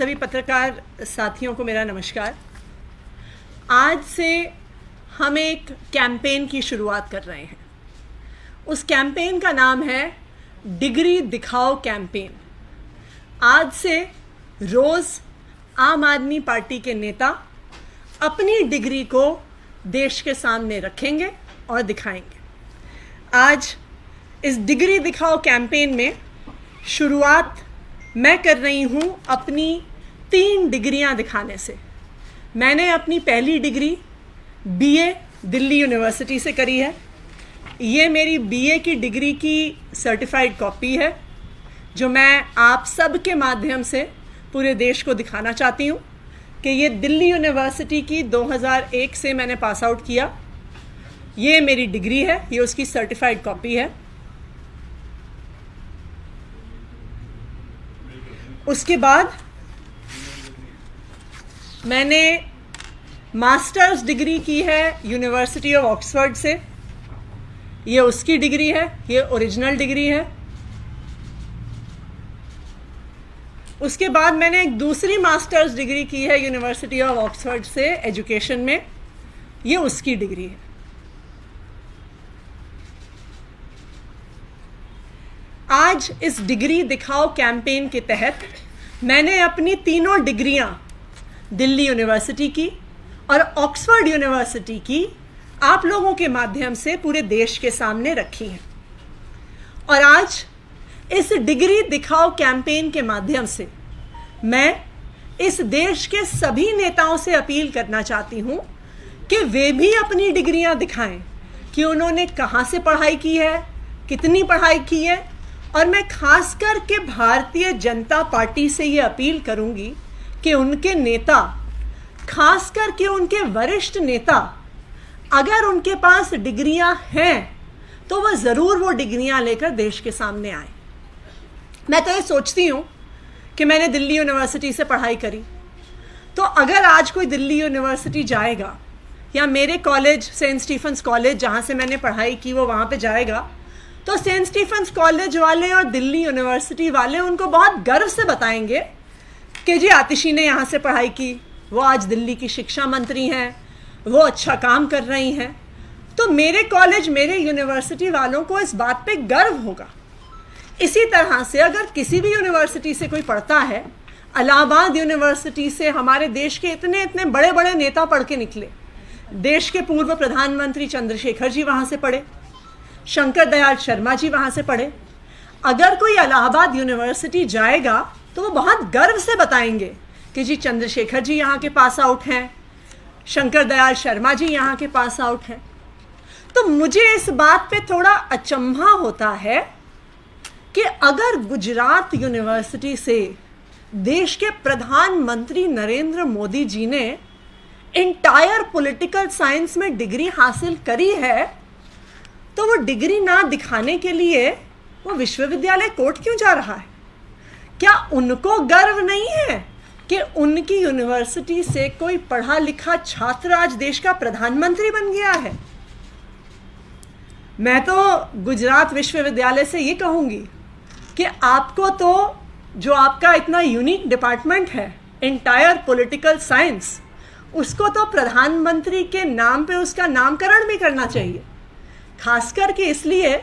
सभी पत्रकार साथियों को मेरा नमस्कार। आज से हम एक कैंपेन की शुरुआत कर रहे हैं। उस कैंपेन का नाम है डिग्री दिखाओ कैंपेन। आज से रोज़ आम आदमी पार्टी के नेता अपनी डिग्री को देश के सामने रखेंगे और दिखाएंगे। आज इस डिग्री दिखाओ कैंपेन में शुरुआत मैं कर रही हूँ अपनी 3 डिग्रियाँ दिखाने से। मैंने अपनी पहली डिग्री बीए दिल्ली यूनिवर्सिटी से करी है। ये मेरी बीए की डिग्री की सर्टिफाइड कॉपी है जो मैं आप सब के माध्यम से पूरे देश को दिखाना चाहती हूँ कि ये दिल्ली यूनिवर्सिटी की 2001 से मैंने पास आउट किया। ये मेरी डिग्री है, ये उसकी सर्टिफाइड कॉपी है। उसके बाद मैंने मास्टर्स डिग्री की है यूनिवर्सिटी ऑफ ऑक्सफोर्ड से। ये उसकी डिग्री है, ये ओरिजिनल डिग्री है। उसके बाद मैंने एक दूसरी मास्टर्स डिग्री की है यूनिवर्सिटी ऑफ ऑक्सफोर्ड से एजुकेशन में। ये उसकी डिग्री है। आज इस डिग्री दिखाओ कैंपेन के तहत मैंने अपनी 3 डिग्रियां दिल्ली यूनिवर्सिटी की और ऑक्सफोर्ड यूनिवर्सिटी की आप लोगों के माध्यम से पूरे देश के सामने रखी हैं। और आज इस डिग्री दिखाओ कैंपेन के माध्यम से मैं इस देश के सभी नेताओं से अपील करना चाहती हूं कि वे भी अपनी डिग्रियां दिखाएं कि उन्होंने कहां से पढ़ाई की है, कितनी पढ़ाई की है। और मैं खास करके भारतीय जनता पार्टी से ये अपील करूंगी कि उनके नेता, खास करके उनके वरिष्ठ नेता, अगर उनके पास डिग्रियां हैं तो वह ज़रूर वो डिग्रियां लेकर देश के सामने आए। मैं तो ये सोचती हूँ कि मैंने दिल्ली यूनिवर्सिटी से पढ़ाई करी, तो अगर आज कोई दिल्ली यूनिवर्सिटी जाएगा या मेरे कॉलेज सेंट स्टीफेंस कॉलेज जहाँ से मैंने पढ़ाई की वो वहाँ पे जाएगा, तो सेंट स्टीफेंस कॉलेज वाले और दिल्ली यूनिवर्सिटी वाले उनको बहुत गर्व से बताएंगे कि जी आतिशी ने यहाँ से पढ़ाई की, वो आज दिल्ली की शिक्षा मंत्री हैं, वो अच्छा काम कर रही हैं। तो मेरे कॉलेज, मेरे यूनिवर्सिटी वालों को इस बात पे गर्व होगा। इसी तरह से अगर किसी भी यूनिवर्सिटी से कोई पढ़ता है, इलाहाबाद यूनिवर्सिटी से हमारे देश के इतने इतने बड़े बड़े नेता पढ़ के निकले। देश के पूर्व प्रधानमंत्री चंद्रशेखर जी वहाँ से पढ़े, शंकर दयाल शर्मा जी वहाँ से पढ़े। अगर कोई इलाहाबाद यूनिवर्सिटी जाएगा तो वो बहुत गर्व से बताएंगे कि जी चंद्रशेखर जी यहाँ के पास आउट हैं, शंकर दयाल शर्मा जी यहाँ के पास आउट हैं। तो मुझे इस बात पे थोड़ा अचंभा होता है कि अगर गुजरात यूनिवर्सिटी से देश के प्रधानमंत्री नरेंद्र मोदी जी ने इंटायर पॉलिटिकल साइंस में डिग्री हासिल करी है, तो वो डिग्री ना दिखाने के लिए वो विश्वविद्यालय कोर्ट क्यों जा रहा है? क्या उनको गर्व नहीं है कि उनकी यूनिवर्सिटी से कोई पढ़ा लिखा छात्र आज देश का प्रधानमंत्री बन गया है? मैं तो गुजरात विश्वविद्यालय से ये कहूँगी कि आपको तो जो आपका इतना यूनिक डिपार्टमेंट है इंटायर पॉलिटिकल साइंस, उसको तो प्रधानमंत्री के नाम पे उसका नामकरण भी करना चाहिए। खास करके इसलिए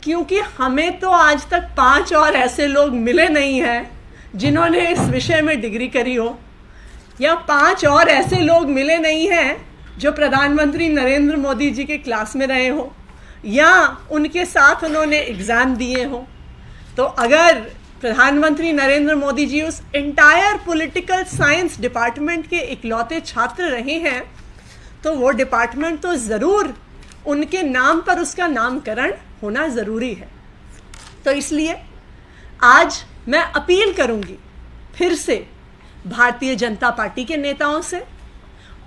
क्योंकि हमें तो आज तक 5 और ऐसे लोग मिले नहीं हैं जिन्होंने इस विषय में डिग्री करी हो, या 5 और ऐसे लोग मिले नहीं हैं जो प्रधानमंत्री नरेंद्र मोदी जी के क्लास में रहे हो या उनके साथ उन्होंने एग्ज़ाम दिए हो। तो अगर प्रधानमंत्री नरेंद्र मोदी जी उस इंटायर पॉलिटिकल साइंस डिपार्टमेंट के इकलौते छात्र रहे हैं, तो वो डिपार्टमेंट तो ज़रूर उनके नाम पर उसका नामकरण होना ज़रूरी है। तो इसलिए आज मैं अपील करूंगी फिर से भारतीय जनता पार्टी के नेताओं से,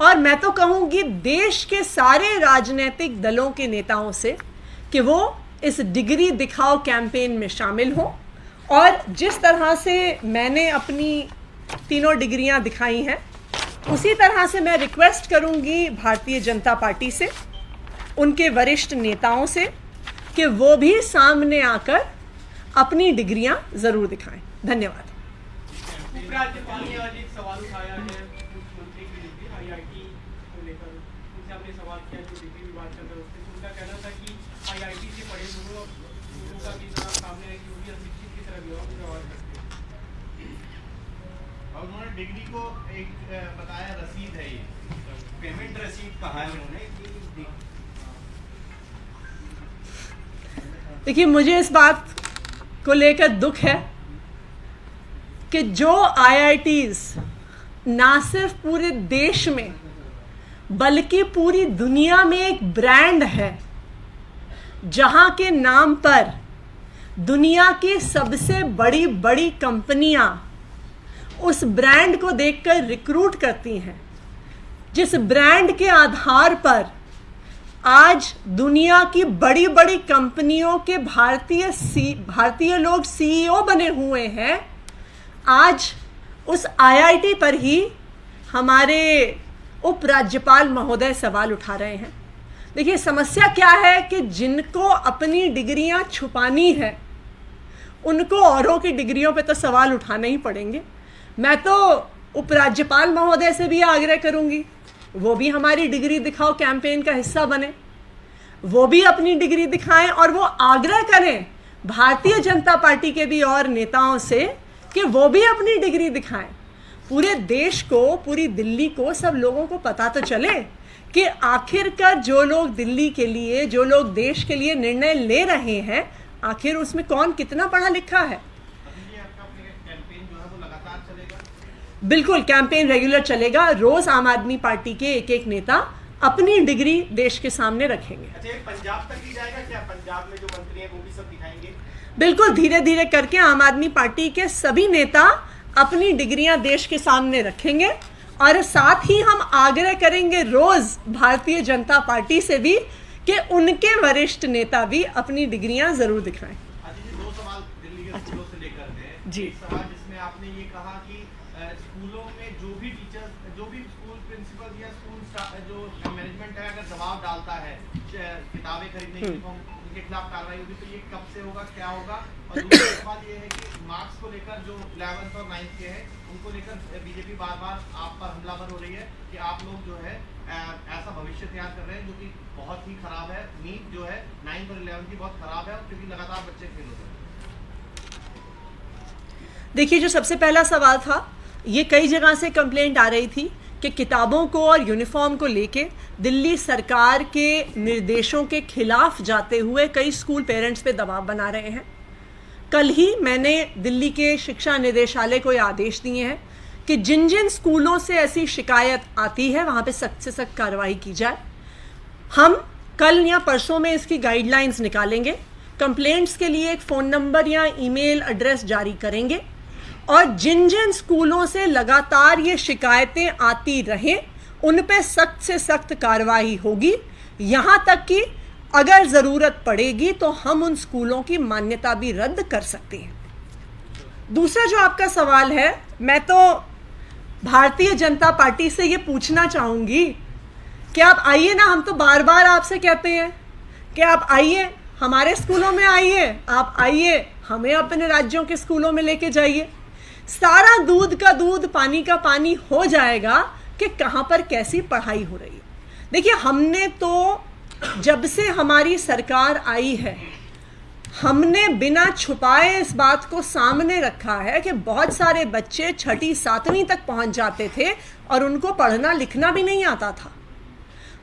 और मैं तो कहूँगी देश के सारे राजनीतिक दलों के नेताओं से कि वो इस डिग्री दिखाओ कैंपेन में शामिल हों। और जिस तरह से मैंने अपनी 3 डिग्रियां दिखाई हैं, उसी तरह से मैं रिक्वेस्ट करूंगी भारतीय जनता पार्टी से, उनके वरिष्ठ नेताओं से कि वो भी सामने आकर अपनी डिग्रियां ज़रूर दिखाएं। धन्यवाद। उपराज्यपाल ने आज एक सवाल उठाया है मुख्यमंत्री की डिग्री आईआईटी को लेकर, उनसे आपने सवाल किया जो डिग्री विवाद चल रहा है उससे, उनका कहना था कि आईआईटी से पढ़े लोगों का भी जरा सामने है कि वो भी अशिक्षित की तरह व्यवहार करते हैं। और उन्होंने डिग्री को एक बताया रसीद है, ये पेमेंट रसीद कहा है उन्होंने। देखिए, मुझे इस बात को लेकर दुख है कि जो आईआईटीज ना सिर्फ पूरे देश में बल्कि पूरी दुनिया में एक ब्रांड है, जहां के नाम पर दुनिया की सबसे बड़ी बड़ी कंपनियां उस ब्रांड को देखकर रिक्रूट करती हैं, जिस ब्रांड के आधार पर आज दुनिया की बड़ी बड़ी कंपनियों के भारतीय लोग सीईओ बने हुए हैं, आज उस आईआईटी पर ही हमारे उपराज्यपाल महोदय सवाल उठा रहे हैं। देखिए, समस्या क्या है कि जिनको अपनी डिग्रियां छुपानी है उनको औरों की डिग्रियों पे तो सवाल उठाने ही पड़ेंगे। मैं तो उपराज्यपाल महोदय से भी आग्रह करूंगी, वो भी हमारी डिग्री दिखाओ कैंपेन का हिस्सा बने, वो भी अपनी डिग्री दिखाएं और वो आग्रह करें भारतीय जनता पार्टी के भी और नेताओं से कि वो भी अपनी डिग्री दिखाएं। पूरे देश को, पूरी दिल्ली को, सब लोगों को पता तो चले कि आखिरकार जो लोग दिल्ली के लिए, जो लोग देश के लिए निर्णय ले रहे हैं, आखिर उसमें कौन कितना पढ़ा लिखा है। बिल्कुल, कैंपेन रेगुलर चलेगा। रोज आम आदमी पार्टी के एक एक नेता अपनी डिग्री देश के सामने रखेंगे। अच्छा, पंजाब तक ही जाएगा क्या? पंजाब में जो मंत्री हैं वो भी सब दिखाएंगे? बिल्कुल, धीरे धीरे करके आम आदमी पार्टी के सभी नेता अपनी डिग्रियां देश के सामने रखेंगे और साथ ही हम आग्रह करेंगे रोज भारतीय जनता पार्टी से भी कि उनके वरिष्ठ नेता भी अपनी डिग्रियां जरूर दिखाएं। दो सवाल दिल्ली के स्कूलों से लेकर हैं। जी। एक सवाल जिसमें आपने ये कहा कि स्कूलों में जो भी टीचर, जो भी स्कूल प्रिंसिपल या स्कूल जो मैनेजमेंट है, अगर दबाव डालता है किताबें खरीदने के उनके खिलाफ कार्रवाई होगी, तो ये कब से होगा, क्या होगा? और दूसरा सवाल ये है कि मार्क्स को लेकर जो 11th और 9th के हैं उनको लेकर बीजेपी बार बार आप पर हमलावर हो रही है कि आप लोग जो है ऐसा भविष्य तैयार कर रहे हैं जो कि बहुत ही खराब है। नीट जो है 9th और 11th की बहुत खराब है क्योंकि लगातार बच्चे फेल होते हैं। देखिए, जो सबसे पहला सवाल था, ये कई जगह से कंप्लेंट आ रही थी कि किताबों को और यूनिफॉर्म को लेके दिल्ली सरकार के निर्देशों के खिलाफ जाते हुए कई स्कूल पेरेंट्स पे दबाव बना रहे हैं। कल ही मैंने दिल्ली के शिक्षा निदेशालय को ये आदेश दिए हैं कि जिन जिन स्कूलों से ऐसी शिकायत आती है वहाँ पे सख्त से सख्त कार्रवाई की जाए। हम कल या परसों में इसकी गाइडलाइंस निकालेंगे, कंप्लेंट्स के लिए एक फ़ोन नंबर या ईमेल एड्रेस जारी करेंगे और जिन जिन स्कूलों से लगातार ये शिकायतें आती रहें उन पे सख्त से सख्त कार्रवाई होगी। यहाँ तक कि अगर ज़रूरत पड़ेगी तो हम उन स्कूलों की मान्यता भी रद्द कर सकते हैं। दूसरा जो आपका सवाल है, मैं तो भारतीय जनता पार्टी से ये पूछना चाहूँगी कि आप आइए ना, हम तो बार बार आपसे कहते हैं कि आप आइए, हमारे स्कूलों में आइए, आप आइए, हमें अपने राज्यों के स्कूलों में लेके जाइए। सारा दूध का दूध, पानी का पानी हो जाएगा कि कहाँ पर कैसी पढ़ाई हो रही है। देखिए, हमने तो जब से हमारी सरकार आई है, हमने बिना छुपाए इस बात को सामने रखा है कि बहुत सारे बच्चे 6ठी 7वीं तक पहुंच जाते थे और उनको पढ़ना लिखना भी नहीं आता था।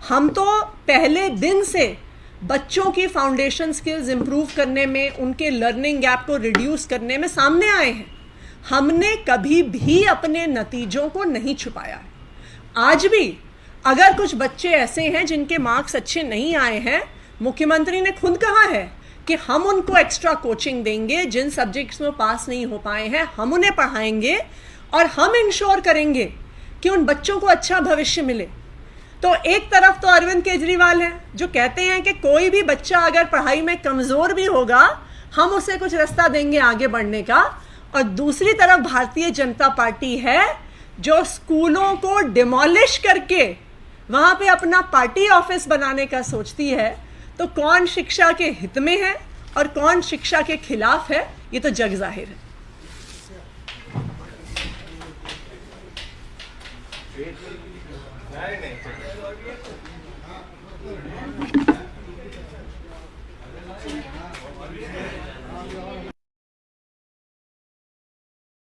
हम तो पहले दिन से बच्चों की फाउंडेशन स्किल्स इंप्रूव करने में, उनके लर्निंग गैप को रिड्यूस करने में सामने आए हैं। हमने कभी भी अपने नतीजों को नहीं छुपाया है। आज भी अगर कुछ बच्चे ऐसे हैं जिनके मार्क्स अच्छे नहीं आए हैं, मुख्यमंत्री ने खुद कहा है कि हम उनको एक्स्ट्रा कोचिंग देंगे, जिन सब्जेक्ट्स में पास नहीं हो पाए हैं हम उन्हें पढ़ाएंगे और हम इंश्योर करेंगे कि उन बच्चों को अच्छा भविष्य मिले। तो एक तरफ तो अरविंद केजरीवाल हैं जो कहते हैं कि कोई भी बच्चा अगर पढ़ाई में कमज़ोर भी होगा हम उसे कुछ रास्ता देंगे आगे बढ़ने का, और दूसरी तरफ भारतीय जनता पार्टी है जो स्कूलों को डिमोलिश करके वहाँ पे अपना पार्टी ऑफिस बनाने का सोचती है। तो कौन शिक्षा के हित में है और कौन शिक्षा के खिलाफ है, ये तो जग जाहिर है। नहीं